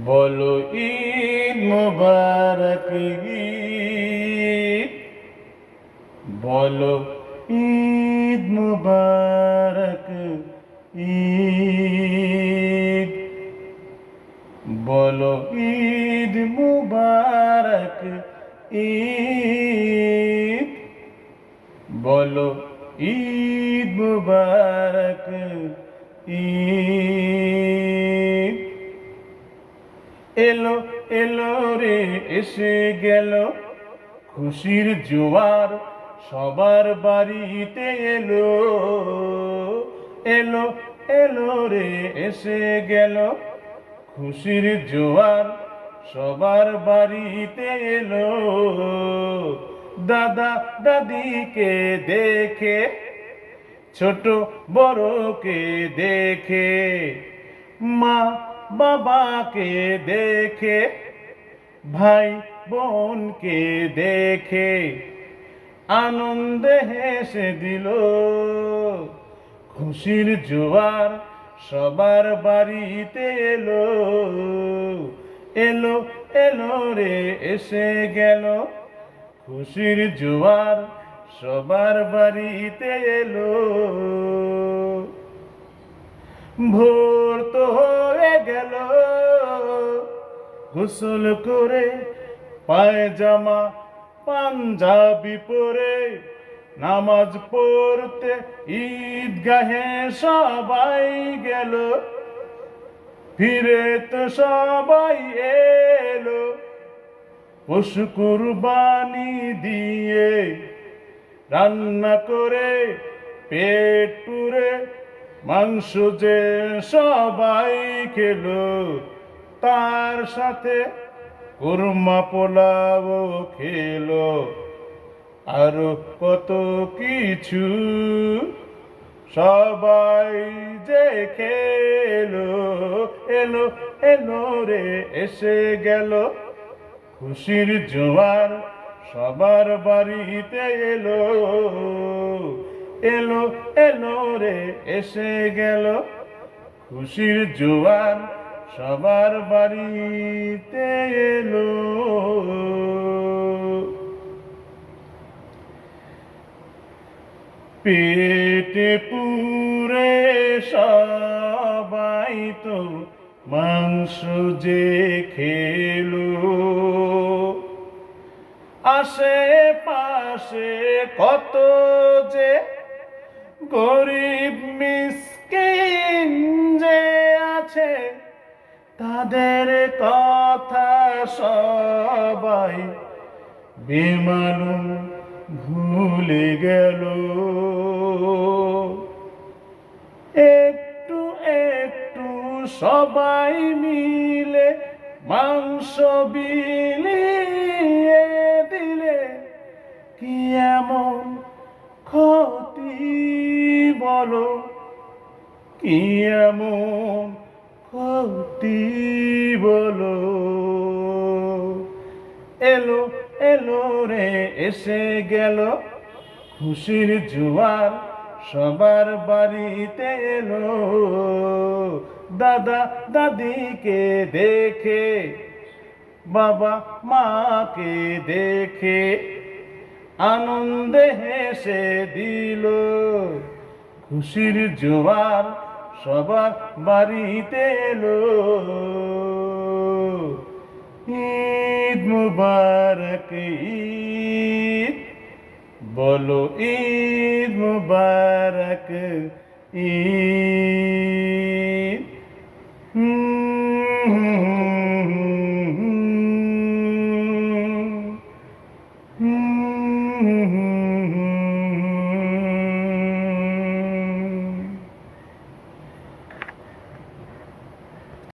বলো ঈদ মুবারক ঈদ, বলো ঈদ মুবারক ঈদ, বলো ঈদ মুবারক ঈদ, বলো ঈদ মুবারক ঈদ। এলো এলো রে এসে গেল খুশির জোয়ার, সবার বাড়িতে এলো। এলো এলো রে এসে গেল খুশির জোয়ার, সবার বাড়িতে এলো। দাদা দাদিকে দেখে, ছোট বড়কে দেখে, মা বাবাকে দেখে, ভাই বোনকে দেখে আনন্দে হেসে দিল। খুশির জোয়ার সবার বাড়িতে এলো। এলো এলো রে এসে গেল খুশির জোয়ার, সবার বাড়িতে এলো। ভোর তো হয়ে গেল, গোসল করে পায়জামা পাঞ্জাবি পরে নামাজ পড়তে ঈদগাহে সবাই গেল। ফিরে তো সবাই এলো পশু কুরবানি দিয়ে, রান্না করে পেট পুরে মাংস যে সবাই খেলো। তার সাথে কুরমা পোলাও খেলো, আরো কত কিছু সবাই যে খেলো। এলো এলো রে এসে গেল খুশির জোয়ার, সবার বাড়িতে এলো। এলো এলো রে এসে গেল খুশির জোয়ার, সবার বাড়িতে এলো। পেটে পুরে সবাই তো মাংস যে খেলো, আশেপাশে কত যে গরিব মিসকিন যে আছে, তাদের কথা সবাই বেমালুম ভুলে গেল। একটু একটু সবাই মিলে মাংস বিলিয়ে দিলে কি এমন ক্ষতি বলো, কি এমন ক্ষতি বলো। এলো এলো রে এসে গেল খুশির জোয়ার, সবার বাড়িতে এলো। দাদা দাদিকে দেখে, বাবা মাকে দেখে আনন্দে হেসে দিল। খুশির জোয়ার সবার বাড়িতে এলো। ঈদ মুবারক ঈদ, বলো ঈদ মুবারক ঈদ। হুম